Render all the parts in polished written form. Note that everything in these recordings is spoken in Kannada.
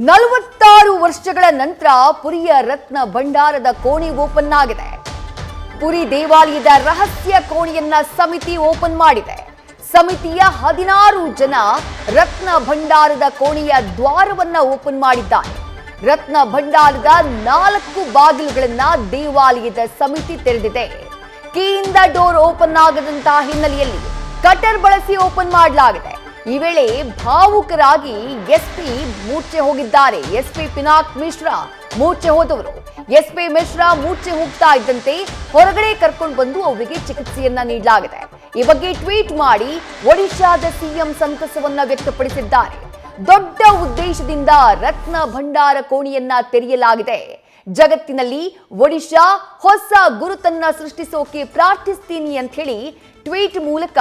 46 ವರ್ಷಗಳ ನಂತರ ಪುರಿಯ ರತ್ನ ಭಂಡಾರದ ಕೋಣೆ ಓಪನ್ ಆಗಿದೆ. ಪುರಿ ದೇವಾಲಯದ ರಹಸ್ಯ ಕೋಣೆಯನ್ನ ಸಮಿತಿ ಓಪನ್ ಮಾಡಿದೆ. ಸಮಿತಿಯ 16 ಜನ ರತ್ನ ಭಂಡಾರದ ಕೋಣೆಯ ದ್ವಾರವನ್ನ ಓಪನ್ ಮಾಡಿದ್ದಾರೆ. ರತ್ನ ಭಂಡಾರದ 4 ಬಾಗಿಲುಗಳನ್ನ ದೇವಾಲಯದ ಸಮಿತಿ ತೆರೆದಿದೆ. ಕೀಯಿಂದ ಡೋರ್ ಓಪನ್ ಆಗದಂತಹ ಹಿನ್ನೆಲೆಯಲ್ಲಿ ಕಟರ್ ಬಳಸಿ ಓಪನ್ ಮಾಡಲಾಗಿದೆ. ಈ ವೇಳೆ ಭಾವುಕರಾಗಿ ಎಸ್ಪಿ ಮೂರ್ಛೆ ಹೋಗಿದ್ದಾರೆ. ಎಸ್ಪಿ ಪಿನಾಕ್ ಮಿಶ್ರಾ ಮೂರ್ಛೆ ಹೋದವರು. ಎಸ್ಪಿ ಮಿಶ್ರಾ ಮೂರ್ಛೆ ಹೋಗ್ತಾ ಇದ್ದಂತೆ ಹೊರಗಡೆ ಕರ್ಕೊಂಡು ಬಂದು ಅವರಿಗೆ ಚಿಕಿತ್ಸೆಯನ್ನ ನೀಡಲಾಗಿದೆ. ಈ ಬಗ್ಗೆ ಟ್ವೀಟ್ ಮಾಡಿ ಒಡಿಶಾದ ಸಿಎಂ ಸಂತಸವನ್ನ ವ್ಯಕ್ತಪಡಿಸಿದ್ದಾರೆ. ದೊಡ್ಡ ಉದ್ದೇಶದಿಂದ ರತ್ನ ಭಂಡಾರ ಕೋಣೆಯನ್ನ ತೆರೆಯಲಾಗಿದೆ. ಜಗತ್ತಿನಲ್ಲಿ ಒಡಿಶಾ ಹೊಸ ಗುರುತನ್ನ ಸೃಷ್ಟಿಸೋಕೆ ಪ್ರಾರ್ಥಿಸ್ತೀನಿ ಅಂತ ಹೇಳಿ ಟ್ವೀಟ್ ಮೂಲಕ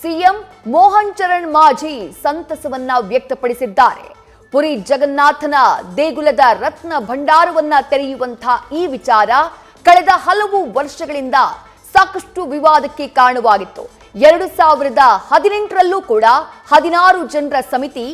ಸಿಎಂ ಮೋಹನ್ ಚರಣ್ ಮಾಂಝಿ ಸಂತಸವನ್ನ ವ್ಯಕ್ತಪಡಿಸಿದ್ದಾರೆ. ಪುರಿ ಜಗನ್ನಾಥನ ದೇಗುಲದ ರತ್ನ ಭಂಡಾರವನ್ನ ತೆರೆಯುವಂತಹ ಈ ವಿಚಾರ ಕಳೆದ ಹಲವು ವರ್ಷಗಳಿಂದ ಸಾಕಷ್ಟು ವಿವಾದಕ್ಕೆ ಕಾರಣವಾಗಿತ್ತು. 2018ರಲ್ಲೂ ಕೂಡ 16 ಜನರ ಸಮಿತಿ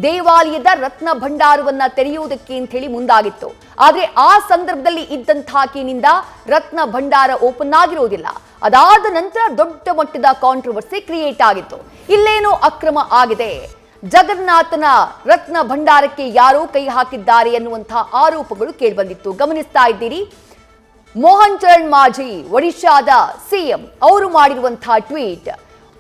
ದೇವಾಲಯದ ರತ್ನ ಭಂಡಾರವನ್ನ ತೆರೆಯುವುದಕ್ಕೆ ಅಂತ ಹೇಳಿ ಮುಂದಾಗಿತ್ತು. ಆದ್ರೆ ಆ ಸಂದರ್ಭದಲ್ಲಿ ಇದ್ದಂತಹ ಕೀನಿಂದ ರತ್ನ ಭಂಡಾರ ಓಪನ್ ಆಗಿರೋದಿಲ್ಲ. ಅದಾದ ನಂತರ ದೊಡ್ಡ ಮಟ್ಟದ ಕಾಂಟ್ರವರ್ಸಿ ಕ್ರಿಯೇಟ್ ಆಗಿತ್ತು. ಇಲ್ಲೇನೋ ಅಕ್ರಮ ಆಗಿದೆ, ಜಗನ್ನಾಥನ ರತ್ನ ಭಂಡಾರಕ್ಕೆ ಯಾರೋ ಕೈ ಹಾಕಿದ್ದಾರೆ ಎನ್ನುವಂತಹ ಆರೋಪಗಳು ಕೇಳಿಬಂದಿತ್ತು. ಗಮನಿಸ್ತಾ ಇದ್ದೀರಿ, ಮೋಹನ್ ಚರಣ್ ಮಾಂಝಿ ಒಡಿಶಾದ ಸಿಎಂ ಅವರು ಮಾಡಿರುವಂತಹ ಟ್ವೀಟ್,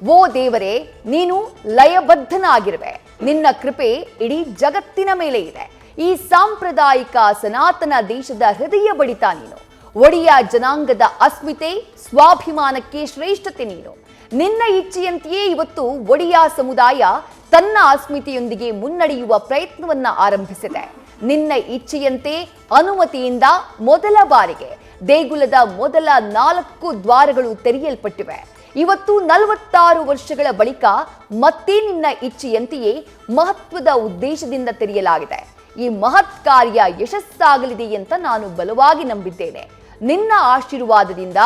ಓ ದೇವರೇ ನೀನು ಲಯಬದ್ಧನಾಗಿರುವೆ, ನಿನ್ನ ಕೃಪೆ ಇಡೀ ಜಗತ್ತಿನ ಮೇಲೆ ಇದೆ. ಈ ಸಾಂಪ್ರದಾಯಿಕ ಸನಾತನ ದೇಶದ ಹೃದಯ ಬಡಿತ ನೀನು. ಒಡಿಯಾ ಜನಾಂಗದ ಅಸ್ಮಿತೆ ಸ್ವಾಭಿಮಾನಕ್ಕೆ ಶ್ರೇಷ್ಠತೆ ನೀನು. ನಿನ್ನ ಇಚ್ಛೆಯಂತೆಯೇ ಇವತ್ತು ಒಡಿಯಾ ಸಮುದಾಯ ತನ್ನ ಅಸ್ಮಿತೆಯೊಂದಿಗೆ ಮುನ್ನಡೆಯುವ ಪ್ರಯತ್ನವನ್ನ ಆರಂಭಿಸಿದೆ. ನಿನ್ನ ಇಚ್ಛೆಯಂತೆ ಅನುಮತಿಯಿಂದ ಮೊದಲ ಬಾರಿಗೆ ದೇಗುಲದ ಮೊದಲ 4 ದ್ವಾರಗಳು ತೆರೆಯಲ್ಪಟ್ಟಿವೆ. ಇವತ್ತು 46 ವರ್ಷಗಳ ಬಳಿಕ ಮತ್ತೆ ನಿನ್ನ ಇಚ್ಛೆಯಂತೆಯೇ ಮಹತ್ವದ ಉದ್ದೇಶದಿಂದ ತೆರೆಯಲಾಗಿದೆ. ಈ ಮಹತ್ ಕಾರ್ಯ ಯಶಸ್ಸಾಗಲಿದೆ ಅಂತ ನಾನು ಬಲವಾಗಿ ನಂಬಿದ್ದೇನೆ. ನಿನ್ನ ಆಶೀರ್ವಾದದಿಂದ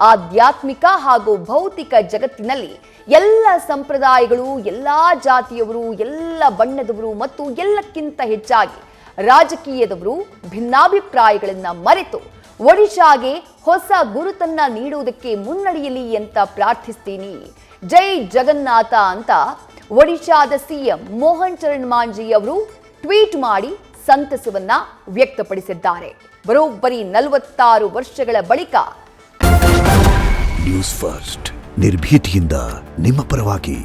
ಆಧ್ಯಾತ್ಮಿಕ ಹಾಗೂ ಭೌತಿಕ ಜಗತ್ತಿನಲ್ಲಿ ಎಲ್ಲ ಸಂಪ್ರದಾಯಗಳು, ಎಲ್ಲ ಜಾತಿಯವರು, ಎಲ್ಲ ಬಣ್ಣದವರು ಮತ್ತು ಎಲ್ಲಕ್ಕಿಂತ ಹೆಚ್ಚಾಗಿ ರಾಜಕೀಯದವರು ಭಿನ್ನಾಭಿಪ್ರಾಯಗಳನ್ನ ಮರೆತು ಒಡಿಶಾಗೆ ಹೊಸ ಗುರುತನ್ನ ನೀಡುವುದಕ್ಕೆ ಮುನ್ನಡೆಯಲಿ ಅಂತ ಪ್ರಾರ್ಥಿಸ್ತೀನಿ. ಜೈ ಜಗನ್ನಾಥ ಅಂತ ಒಡಿಶಾದ ಸಿಎಂ ಮೋಹನ್ ಚರಣ್ ಮಾಂಝಿ ಅವರು ಟ್ವೀಟ್ ಮಾಡಿ ಸಂತಸವನ್ನ ವ್ಯಕ್ತಪಡಿಸಿದ್ದಾರೆ. ಬರೋಬ್ಬರಿ 46 ವರ್ಷಗಳ ಬಳಿಕ ನ್ಯೂಸ್ ಫಸ್ಟ್ ನಿರ್ಭೀತಿಯಿಂದ ನಿಮ್ಮ ಪರವಾಗಿ.